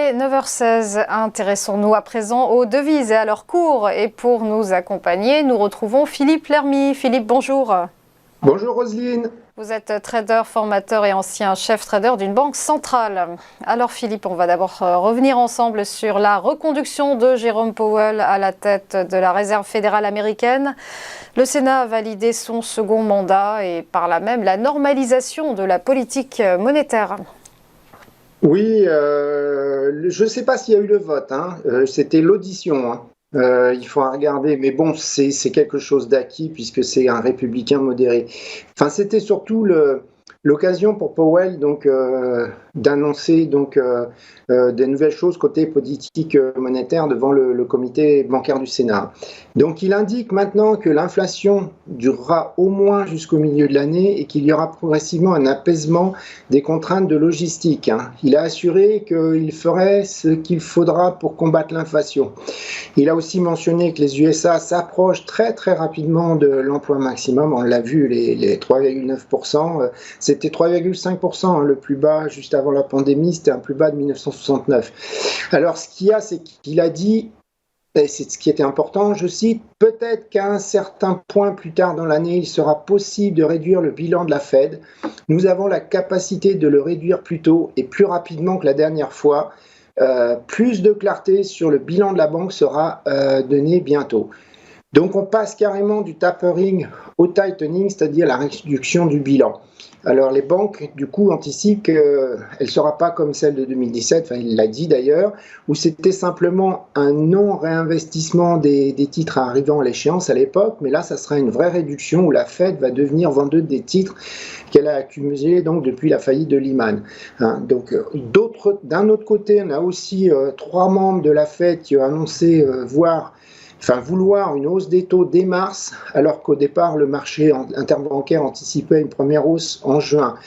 est 9h16. Intéressons-nous à présent aux devises et à leur cours. Et pour nous accompagner, nous retrouvons Philippe Lermy. Philippe, bonjour. Bonjour Roselyne. Vous êtes trader, formateur et ancien chef trader d'une banque centrale. Alors Philippe, on va d'abord revenir ensemble sur la reconduction de Jérôme Powell à la tête de la Réserve fédérale américaine. Le Sénat a validé son second mandat et par là même la normalisation de la politique monétaire. Oui, je ne sais pas s'il y a eu le vote, c'était l'audition. Il faut regarder, mais bon, c'est quelque chose d'acquis puisque c'est un républicain modéré. Enfin, c'était surtout l'occasion pour Powell d'annoncer des nouvelles choses côté politique monétaire devant le comité bancaire du Sénat. Donc il indique maintenant que l'inflation durera au moins jusqu'au milieu de l'année et qu'il y aura progressivement un apaisement des contraintes de logistique. Il a assuré qu'il ferait ce qu'il faudra pour combattre l'inflation. Il a aussi mentionné que les USA s'approchent très très rapidement de l'emploi maximum. On l'a vu, les 3,9%, c'était 3,5% le plus bas juste avant la pandémie, c'était un plus bas de 1969. Alors ce qu'il y a, c'est qu'il a dit, et c'est ce qui était important, je cite, peut-être qu'à un certain point plus tard dans l'année, il sera possible de réduire le bilan de la Fed. Nous avons la capacité de le réduire plus tôt et plus rapidement que la dernière fois. Plus de clarté sur le bilan de la banque sera donnée bientôt. Donc on passe carrément du tapering au tightening, c'est-à-dire la réduction du bilan. Alors les banques, du coup, anticipent qu'elle ne sera pas comme celle de 2017, enfin il l'a dit d'ailleurs, où c'était simplement un non-réinvestissement des titres arrivant à l'échéance à l'époque, mais là, ça sera une vraie réduction où la Fed va devenir vendeuse des titres qu'elle a accumulés donc, depuis la faillite de Lehman. Donc d'un autre côté, on a aussi 3 membres de la Fed qui ont annoncé vouloir une hausse des taux dès mars, alors qu'au départ, le marché interbancaire anticipait une première hausse en juin.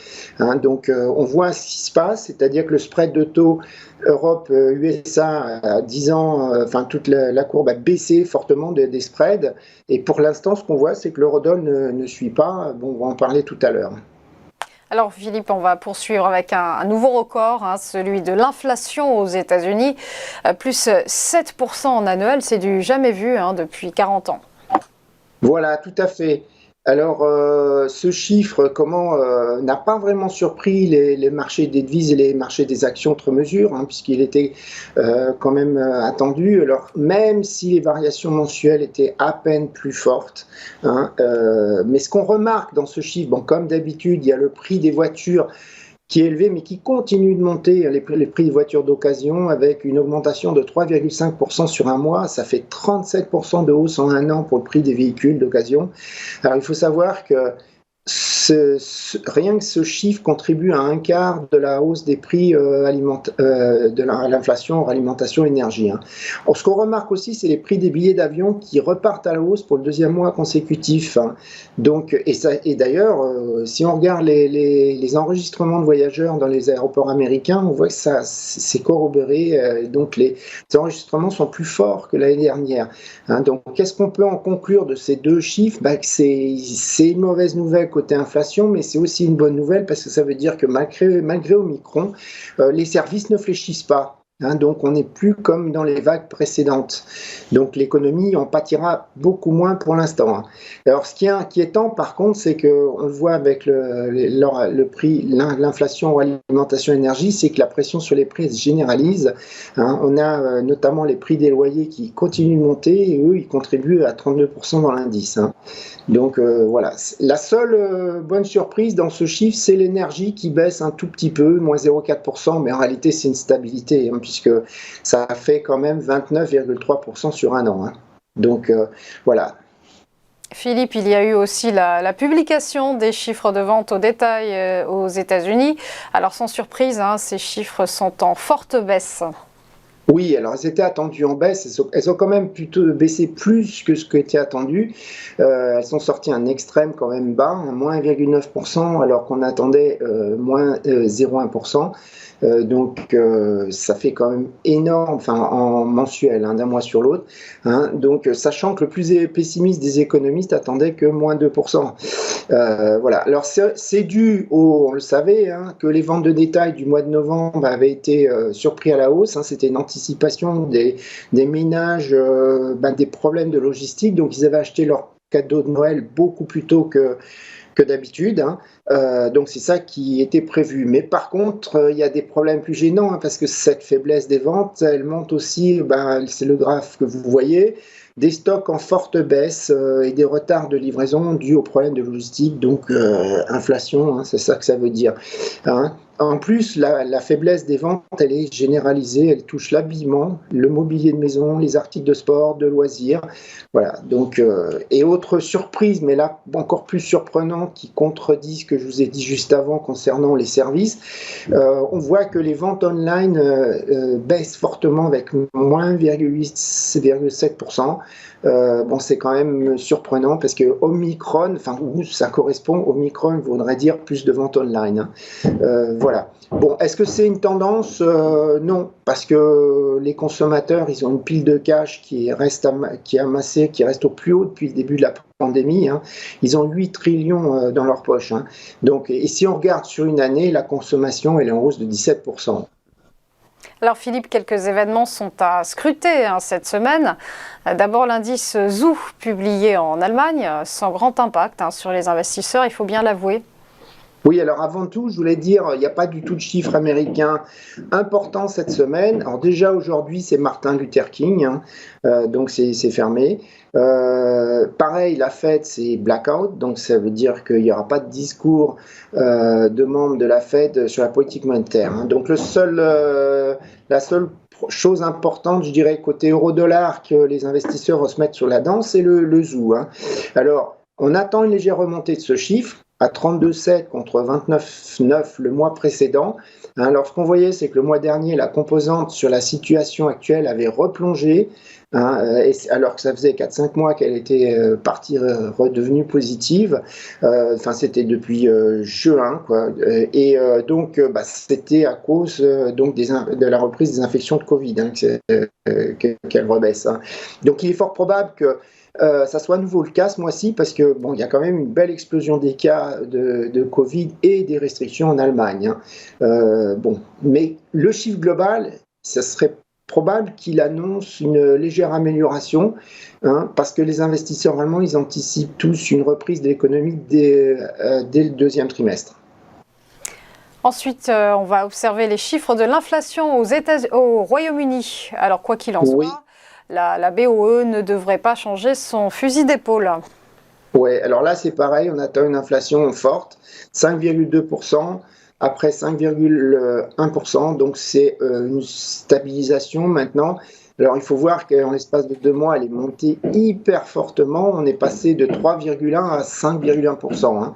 Donc, on voit ce qui se passe, c'est-à-dire que le spread de taux Europe-USA à 10 ans, toute la courbe a baissé fortement des spreads. Et pour l'instant, ce qu'on voit, c'est que l'eurodoll ne suit pas. Bon, on va en parler tout à l'heure. Alors Philippe, on va poursuivre avec un nouveau record, celui de l'inflation aux États-Unis, plus 7% en annuel, c'est du jamais vu depuis 40 ans. Voilà, tout à fait. Alors, ce chiffre n'a pas vraiment surpris les marchés des devises et les marchés des actions outre mesure, puisqu'il était quand même attendu. Alors, même si les variations mensuelles étaient à peine plus fortes, mais ce qu'on remarque dans ce chiffre, comme d'habitude, il y a le prix des voitures qui est élevé, mais qui continue de monter, les prix des voitures d'occasion, avec une augmentation de 3,5% sur un mois. Ça fait 37% de hausse en un an pour le prix des véhicules d'occasion. Alors, il faut savoir que rien que ce chiffre contribue à un quart de la hausse des prix de l'inflation en alimentation et énergie. Alors, ce qu'on remarque aussi, c'est les prix des billets d'avion qui repartent à la hausse pour le deuxième mois consécutif. Donc, et d'ailleurs, si on regarde les enregistrements de voyageurs dans les aéroports américains, on voit que ça c'est corroboré. Donc, les enregistrements sont plus forts que l'année dernière. Donc, qu'est-ce qu'on peut en conclure de ces deux chiffres? Que c'est une mauvaise nouvelle côté inflation, mais c'est aussi une bonne nouvelle parce que ça veut dire que malgré Omicron, les services ne fléchissent pas. Donc on n'est plus comme dans les vagues précédentes. Donc l'économie en pâtira beaucoup moins pour l'instant. Alors ce qui est inquiétant par contre, c'est qu'on le voit avec le prix, l'inflation en alimentation et énergie, c'est que la pression sur les prix se généralise. On a notamment les prix des loyers qui continuent de monter et eux ils contribuent à 32% dans l'indice. Donc voilà, la seule bonne surprise dans ce chiffre, c'est l'énergie qui baisse un tout petit peu, moins 0,4%, mais en réalité c'est une stabilité, puisque ça fait quand même 29,3% sur un an. Donc voilà. Philippe, il y a eu aussi la publication des chiffres de vente au détail aux États-Unis. Alors sans surprise, ces chiffres sont en forte baisse. Oui, alors elles étaient attendues en baisse, elles ont quand même plutôt baissé plus que ce qui était attendu. Elles sont sorties un extrême quand même bas, moins 1,9%, alors qu'on attendait moins 0,1%. Ça fait quand même énorme, enfin en mensuel, hein, d'un mois sur l'autre. Hein. Donc, sachant que le plus pessimiste des économistes attendait que moins 2%. Voilà. Alors c'est dû on le savait, hein, que les ventes de détail du mois de novembre avaient été surpris à la hausse. Hein. C'était une anticipation des ménages, des problèmes de logistique. Donc ils avaient acheté leurs cadeaux de Noël beaucoup plus tôt que d'habitude. Hein. Donc c'est ça qui était prévu. Mais par contre, il y a des problèmes plus gênants, hein, parce que cette faiblesse des ventes, elle monte aussi, c'est le graphe que vous voyez, des stocks en forte baisse et des retards de livraison dus aux problèmes de logistique, donc inflation, hein, c'est ça que ça veut dire. Hein. En plus, la faiblesse des ventes, elle est généralisée, elle touche l'habillement, le mobilier de maison, les articles de sport, de loisirs. Voilà, donc, et autre surprise, mais là encore plus surprenante, qui contredit ce que je vous ai dit juste avant concernant les services, on voit que les ventes online baissent fortement avec moins 1,7%. C'est quand même surprenant parce que Omicron, où ça correspond, Omicron voudrait dire plus de ventes online. Hein. Voilà. Bon, est-ce que c'est une tendance? Non, parce que les consommateurs, ils ont une pile de cash qui est amassée, qui reste au plus haut depuis le début de la pandémie. Hein. Ils ont 8 trillions dans leur poche. Hein. Donc, et si on regarde sur une année, la consommation, elle est en hausse de 17%. Alors Philippe, quelques événements sont à scruter cette semaine. D'abord l'indice ZOO publié en Allemagne, sans grand impact sur les investisseurs, il faut bien l'avouer. Oui, alors avant tout, je voulais dire, il n'y a pas du tout de chiffre américain important cette semaine. Alors déjà aujourd'hui, c'est Martin Luther King, hein, donc c'est fermé. Pareil, la Fed, c'est blackout, donc ça veut dire qu'il n'y aura pas de discours de membres de la Fed sur la politique monétaire. Hein. Donc la seule chose importante, je dirais, côté euro-dollar, que les investisseurs vont se mettre sur la danse, c'est le ZOO. Hein. Alors, on attend une légère remontée de ce chiffre, à 32,7 contre 29,9 le mois précédent. Alors, ce qu'on voyait, c'est que le mois dernier, la composante sur la situation actuelle avait replongé, alors que ça faisait 4-5 mois qu'elle était redevenue positive. C'était depuis juin, quoi. C'était à cause de la reprise des infections de Covid, hein, qu'elle rebaisse. Hein. Donc, il est fort probable que ça soit à nouveau le cas ce mois-ci, parce que il y a quand même une belle explosion des cas de Covid et des restrictions en Allemagne. Hein. Mais le chiffre global, ça serait probable qu'il annonce une légère amélioration, hein, parce que les investisseurs allemands, ils anticipent tous une reprise de l'économie dès le deuxième trimestre. Ensuite, on va observer les chiffres de l'inflation au Royaume-Uni. Alors, quoi qu'il en soit, la BOE ne devrait pas changer son fusil d'épaule. Oui, alors là, c'est pareil, on attend une inflation forte, 5,2%. Après 5,1%, donc c'est une stabilisation maintenant. Alors il faut voir qu'en l'espace de 2 mois, elle est montée hyper fortement. On est passé de 3,1 à 5,1%. Hein.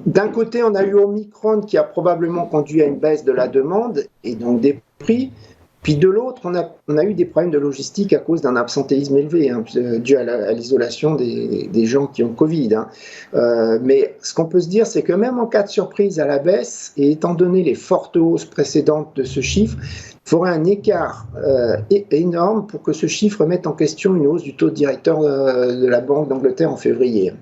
D'un côté, on a eu Omicron qui a probablement conduit à une baisse de la demande et donc des prix. Puis de l'autre, on a eu des problèmes de logistique à cause d'un absentéisme élevé, hein, dû à l'isolation des gens qui ont Covid. Hein. Mais ce qu'on peut se dire, c'est que même en cas de surprise à la baisse, et étant donné les fortes hausses précédentes de ce chiffre, il faudrait un écart énorme pour que ce chiffre mette en question une hausse du taux directeur de la Banque d'Angleterre en février.